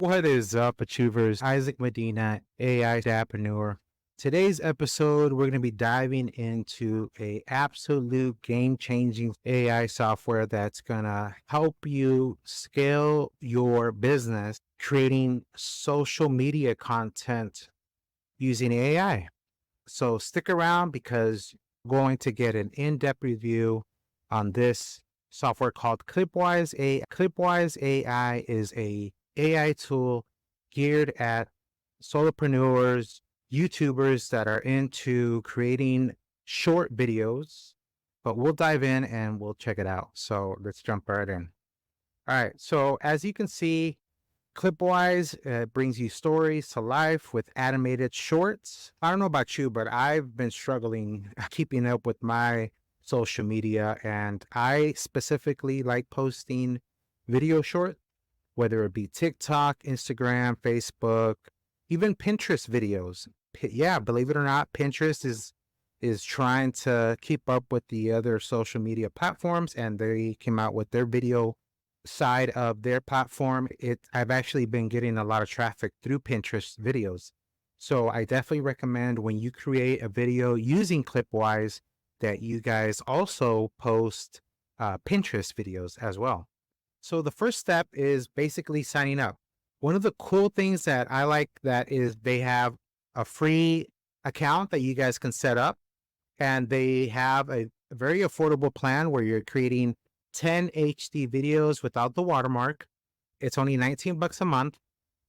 What is up, Achievers? Isaac Medina, AI Dappreneur. Today's episode, we're going to be diving into a absolute game-changing AI software that's going to help you scale your business, creating social media content using AI. So stick around because we're going to get an in-depth review on this software called Clipwise AI. Clipwise AI is a AI tool geared at solopreneurs, YouTubers that are into creating short videos, but we'll dive in and we'll check it out. So let's jump right in. All right. So as you can see, Clipwise brings you stories to life with animated shorts. I don't know about you, but I've been struggling keeping up with my social media, and I specifically like posting video shorts, whether it be TikTok, Instagram, Facebook, even Pinterest videos. Yeah, believe it or not, Pinterest is trying to keep up with the other social media platforms, and they came out with their video side of their platform. I've actually been getting a lot of traffic through Pinterest videos. So I definitely recommend when you create a video using Clipwise that you guys also post Pinterest videos as well. So the first step is basically signing up. One of the cool things that I like that is they have a free account that you guys can set up, and they have a very affordable plan where you're creating 10 HD videos without the watermark. It's only $19 a month.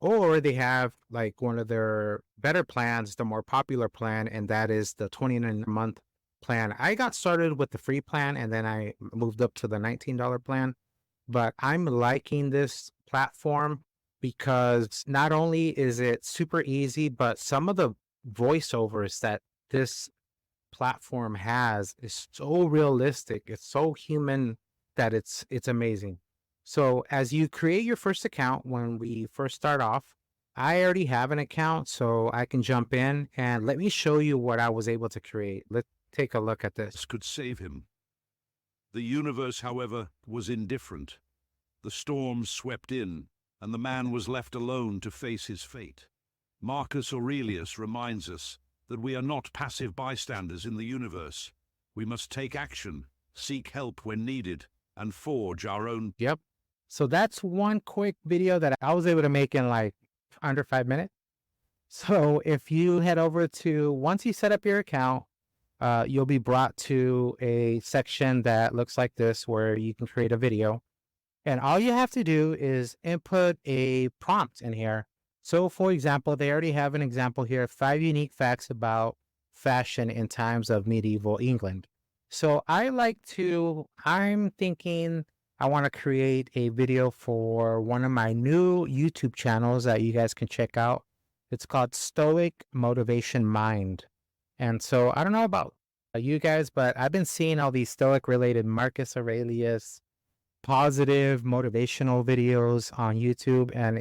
Or they have like one of their better plans, the more popular plan, and that is the $29 a month plan. I got started with the free plan and then I moved up to the $19 plan. But I'm liking this platform because not only is it super easy, but some of the voiceovers that this platform has is so realistic. It's so human that it's amazing. So as you create your first account, when we first start off, I already have an account, so I can jump in and let me show you what I was able to create. Let's take a look at this. This could save him. The universe, however, was indifferent. The storm swept in, and the man was left alone to face his fate. Marcus Aurelius reminds us that we are not passive bystanders in the universe. We must take action, seek help when needed, and forge our own. Yep. So that's one quick video that I was able to make in like under 5 minutes. So if you head over to, once you set up your account, you'll be brought to a section that looks like this where you can create a video. And all you have to do is input a prompt in here. So for example, they already have an example here, 5 unique facts about fashion in times of medieval England. So I'm thinking I want to create a video for one of my new YouTube channels that you guys can check out. It's called Stoic Motivation Mind. And so I don't know about you guys, but I've been seeing all these Stoic related Marcus Aurelius positive motivational videos on YouTube, and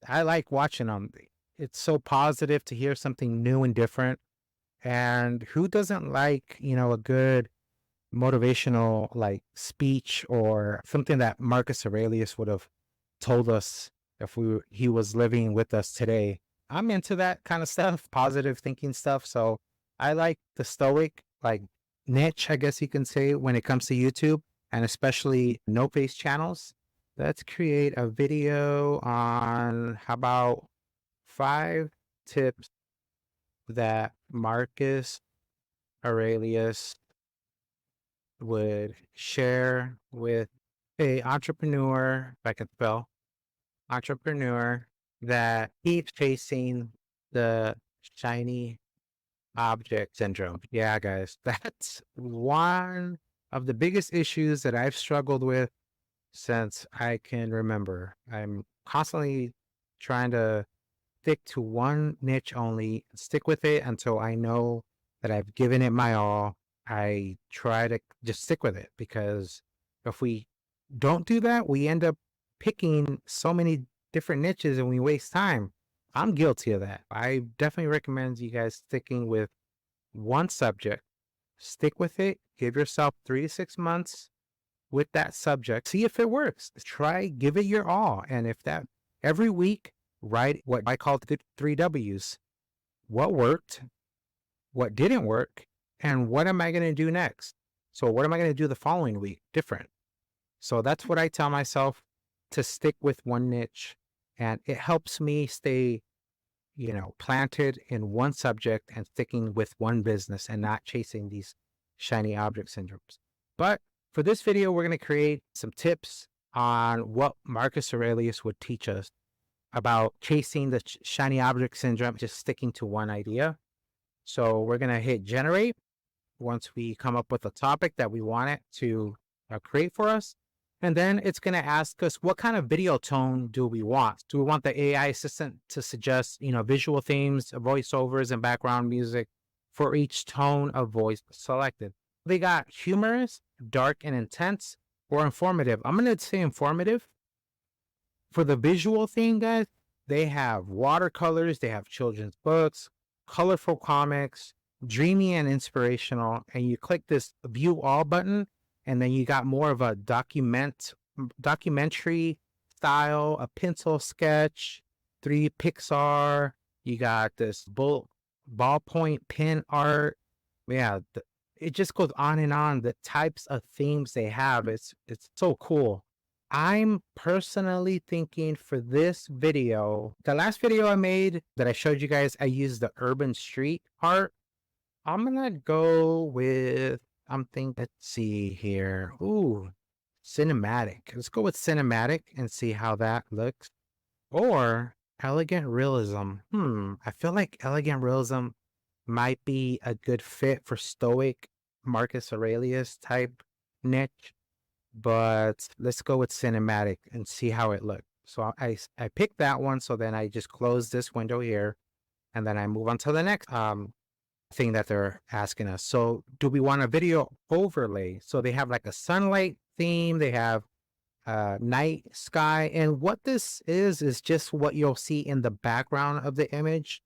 I like watching them. It's so positive to hear something new and different. And who doesn't like, a good motivational like speech or something that Marcus Aurelius would have told us if he was living with us today? I'm into that kind of stuff, positive thinking stuff. So I like the Stoic like niche, I guess you can say, when it comes to YouTube, and especially no face channels. Let's create a video on how about 5 tips that Marcus Aurelius would share with a entrepreneur, if I can spell, entrepreneur that keeps chasing the shiny object syndrome. Yeah, guys, that's one of the biggest issues that I've struggled with since I can remember. I'm constantly trying to stick to one niche only, stick with it until I know that I've given it my all. I try to just stick with it, because if we don't do that, we end up picking so many different niches and we waste time. I'm guilty of that. I definitely recommend you guys sticking with one subject. Stick with it. Give yourself 3 to 6 months with that subject. See if it works. Give it your all. And if Every week, write what I call the 3 W's. What worked, what didn't work, and what am I going to do next? So what am I going to do the following week different? So that's what I tell myself, to stick with one niche, and it helps me stay, planted in one subject and sticking with one business and not chasing these shiny object syndromes. But for this video, we're going to create some tips on what Marcus Aurelius would teach us about chasing the shiny object syndrome, just sticking to one idea. So we're going to hit generate once we come up with a topic that we want it to create for us. And then it's going to ask us, what kind of video tone do we want? Do we want the AI assistant to suggest, visual themes, voiceovers, and background music for each tone of voice selected? They got humorous, dark and intense, or informative. I'm going to say informative. For the visual theme, guys, they have watercolors, they have children's books, colorful comics, dreamy and inspirational. And you click this view all button, and then you got more of a documentary style, a pencil sketch, 3 Pixar. You got this ballpoint pen art. Yeah, it just goes on and on. The types of themes they have, it's so cool. I'm personally thinking for this video, the last video I made that I showed you guys, I used the urban street art. I'm gonna go with, let's see here. Ooh, cinematic. Let's go with cinematic and see how that looks. Or elegant realism. I feel like elegant realism might be a good fit for stoic Marcus Aurelius type niche, but let's go with cinematic and see how it looks. So I picked that one. So then I just close this window here, and then I move on to the next thing that they're asking us. So do we want a video overlay? So they have like a sunlight theme, they have night sky, and what this is just what you'll see in the background of the image.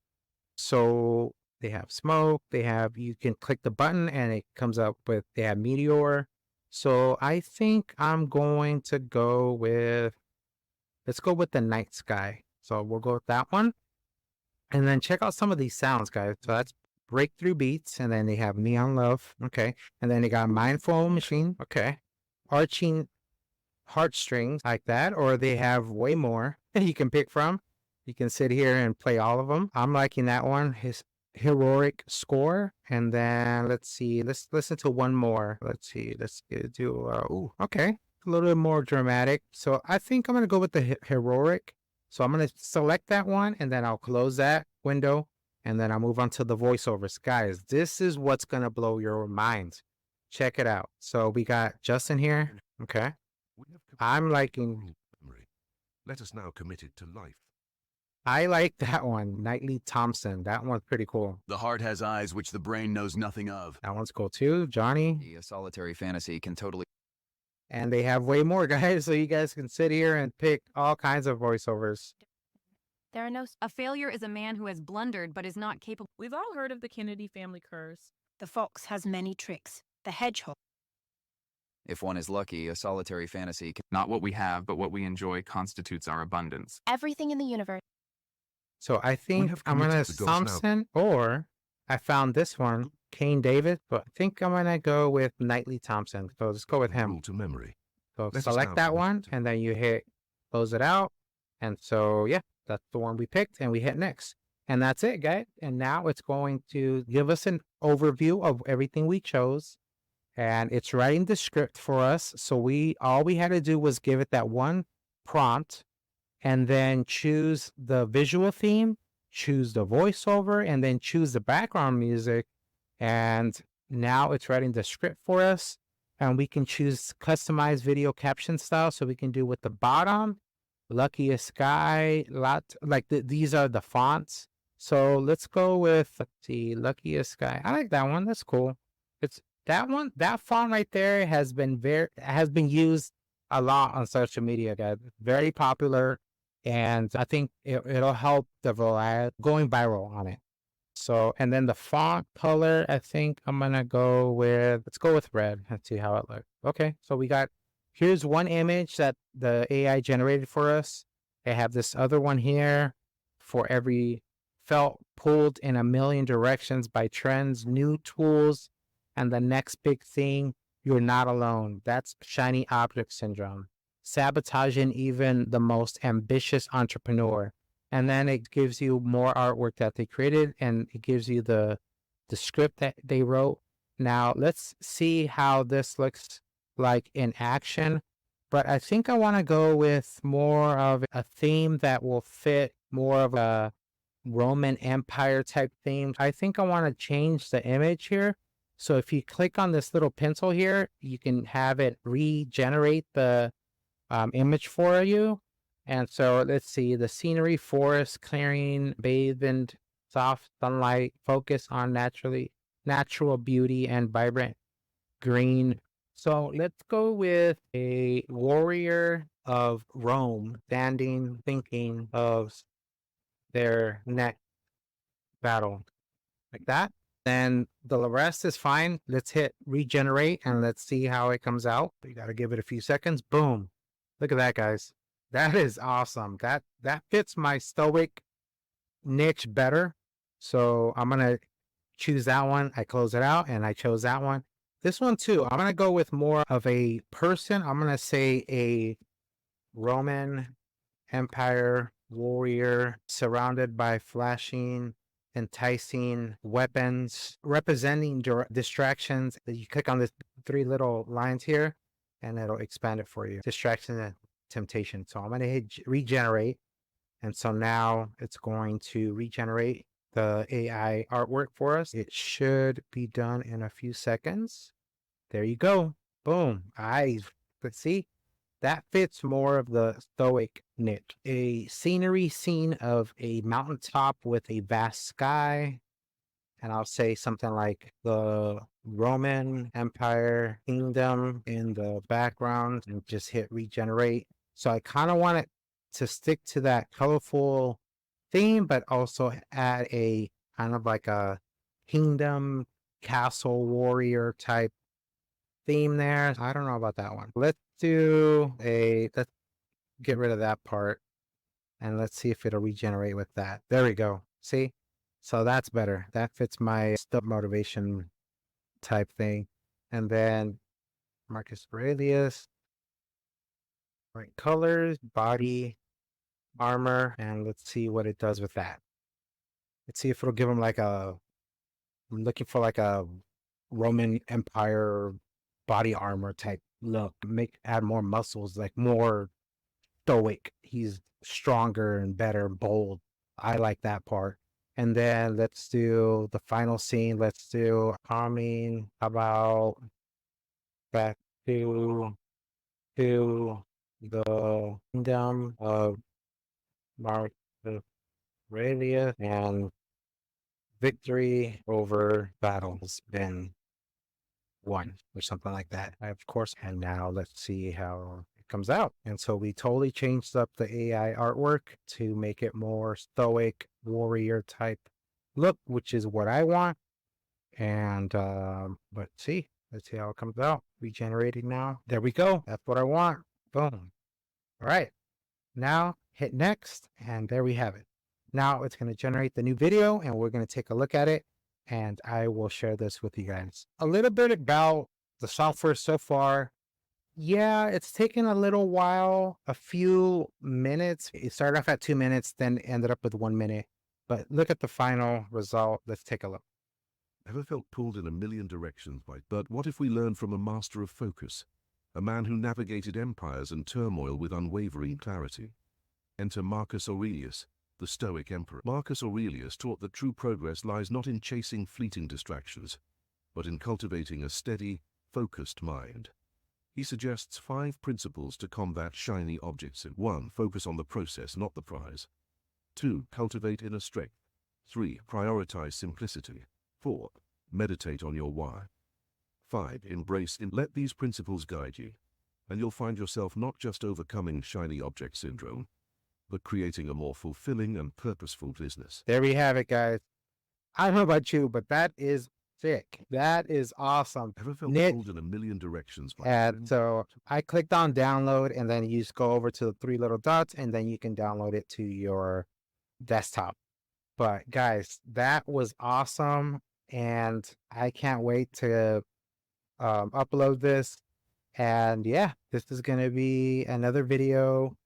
So they have smoke, you can click the button and it comes up with, they have meteor. So I think I'm going to go with, let's go with the night sky. So we'll go with that one. And then check out some of these sounds, guys. So that's breakthrough beats, and then they have neon love. Okay. And then they got mindful machine. Okay. Arching heartstrings, like that. Or they have way more that you can pick from. You can sit here and play all of them. I'm liking that one. His heroic score. And then let's see, let's listen to one more. Let's see, let's do okay, a little bit more dramatic. So I think I'm gonna go with the heroic. So I'm gonna select that one, and then I'll close that window, and then I'll move on to the voiceovers. Guys, this is what's gonna blow your mind. Check it out. So we got Justin here. Okay, I'm liking, let us now commit it to life. I like that one, Knightley Thompson. That one's pretty cool. The heart has eyes which the brain knows nothing of. That one's cool too, Johnny. A solitary fantasy can totally... And they have way more, guys, so you guys can sit here and pick all kinds of voiceovers. There are no... A failure is a man who has blundered but is not capable... We've all heard of the Kennedy family curse. The fox has many tricks. The hedgehog. If one is lucky, a solitary fantasy can... Not what we have, but what we enjoy constitutes our abundance. Everything in the universe. So I think I'm going to Thompson, or I found this one, Kane David, but I think I'm going to go with Knightley Thompson. So let's go with him. To memory. So select that one, and then you hit close it out. And so, yeah, that's the one we picked, and we hit next. And that's it, guys. And now it's going to give us an overview of everything we chose. And it's writing the script for us. So all we had to do was give it that one prompt, and then choose the visual theme, choose the voiceover, and then choose the background music. And now it's writing the script for us, and we can choose customized video caption style. So we can do with the bottom, luckiest sky, these are the fonts. So let's go with, let's see, luckiest sky. I like that one. That's cool. It's that one, that font right there has been used a lot on social media, guys. Very popular. And I think it'll help the going viral on it. So, and then the font color, I think I'm going to go with, let's go with red. Let's see how it looks. Okay. So here's one image that the AI generated for us. I have this other one here for every felt pulled in a million directions by trends, new tools, and the next big thing. You're not alone. That's shiny object syndrome, sabotaging even the most ambitious entrepreneur. And then it gives you more artwork that they created, and it gives you the script that they wrote. Now let's see how this looks like in action. But I think I want to go with more of a theme that will fit more of a Roman Empire type theme. I think I want to change the image here. So if you click on this little pencil here, you can have it regenerate the image for you. And so let's see, the scenery, forest, clearing, bathed in soft sunlight, focus on natural beauty and vibrant green. So let's go with a warrior of Rome standing, thinking of their next battle, like that. Then the rest is fine. Let's hit regenerate and let's see how it comes out. You got to give it a few seconds. Boom. Look at that, guys. That is awesome. That fits my stoic niche better. So I'm going to choose that one. I close it out and I chose that one. This one too, I'm going to go with more of a person. I'm going to say a Roman Empire warrior surrounded by flashing, enticing weapons, representing distractions. You click on the three little lines here and it'll expand it for you. Distraction and temptation. So I'm going to hit regenerate. And so now it's going to regenerate the AI artwork for us. It should be done in a few seconds. There you go. Boom. Let's see. That fits more of the stoic niche. A scenery scene of a mountaintop with a vast sky. And I'll say something like the Roman Empire kingdom in the background and just hit regenerate. So I kind of want it to stick to that colorful theme, but also add a kind of like a kingdom, castle, warrior type theme there. I don't know about that one. Let's get rid of that part and let's see if it'll regenerate with that. There we go. See? So that's better. That fits my stub motivation type thing. And then Marcus Aurelius, right colors, body, armor, and let's see what it does with that. Let's see if it'll give him I'm looking for like a Roman Empire body armor type look. Add more muscles, like more stoic. He's stronger and better, bold. I like that part. And then let's do the final scene. Let's do coming about back to the kingdom of Marcus Aurelius and victory over battle has been won or something like that. Of course. And now let's see how it comes out. And so we totally changed up the AI artwork to make it more stoic warrior type look, which is what I want. And let's see how it comes out. Regenerating now. There we go. That's what I want. Boom. All right. Now hit next, and there we have it. Now it's going to generate the new video, and we're going to take a look at it, and I will share this with you guys. A little bit about the software so far. Yeah, it's taken a little while, a few minutes. It started off at 2 minutes, then ended up with 1 minute. But look at the final result. Let's take a look. Ever felt pulled in a million directions but what if we learn from a master of focus, a man who navigated empires and turmoil with unwavering clarity? Enter Marcus Aurelius, the Stoic emperor. Marcus Aurelius taught that true progress lies not in chasing fleeting distractions, but in cultivating a steady, focused mind. He suggests 5 principles to combat shiny objects. 1. Focus on the process, not the prize. 2. Cultivate inner strength. 3. Prioritize simplicity. 4. Meditate on your why. 5. Let these principles guide you, and you'll find yourself not just overcoming shiny object syndrome, but creating a more fulfilling and purposeful business. There we have it, guys. I don't know about you, but that is Sick. That is awesome. Ever felt Nick, pulled in a million directions by and so I clicked on download, and then you just go over to the three little dots, and then you can download it to your desktop. But guys, that was awesome, and I can't wait to upload this. And yeah, this is going to be another video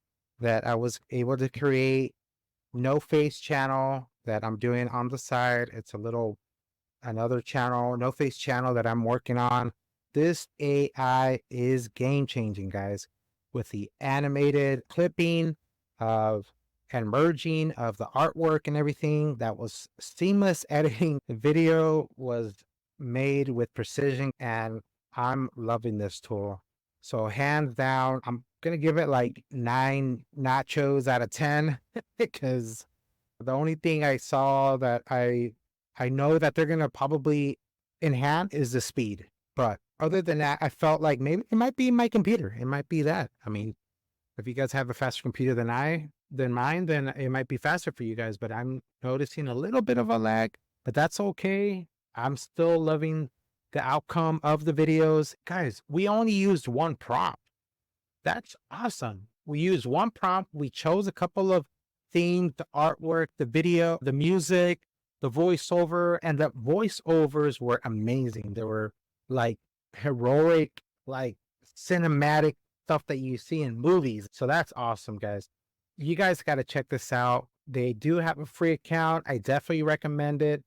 that I was able to create. No face channel that I'm doing on the side. It's another channel, no face channel that I'm working on. This AI is game changing, guys, with the animated clipping of and merging of the artwork and everything. That was seamless editing. The video was made with precision, and I'm loving this tool. So hands down, I'm gonna give it like 9 nachos out of 10 because the only thing I saw that I know that they're gonna probably enhance is the speed. But other than that, I felt like maybe it might be my computer. It might be that. I mean, if you guys have a faster computer than mine, then it might be faster for you guys. But I'm noticing a little bit of a lag, but that's okay. I'm still loving the outcome of the videos. Guys, we only used one prompt. That's awesome. We used one prompt. We chose a couple of themes, the artwork, the video, the music, the voiceover, and the voiceovers were amazing. They were like heroic, like cinematic stuff that you see in movies. So that's awesome, guys. You guys got to check this out. They do have a free account. I definitely recommend it.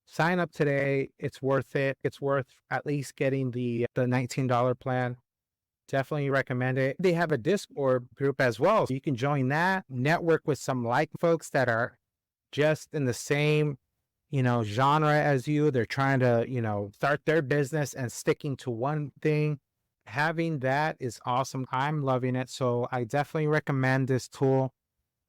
Sign up today. It's worth it. It's worth at least getting the $19 plan. Definitely recommend it. They have a Discord group as well. So you can join that, network with some like folks that are just in the same, genre as you. They're trying to, start their business and sticking to one thing. Having that is awesome. I'm loving it. So I definitely recommend this tool.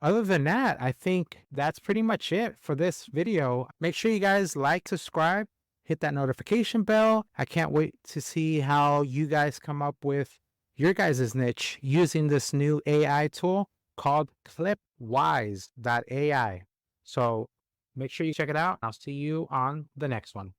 Other than that, I think that's pretty much it for this video. Make sure you guys like, subscribe, hit that notification bell. I can't wait to see how you guys come up with your guys' niche using this new AI tool called Clipwise AI. So make sure you check it out. I'll see you on the next one.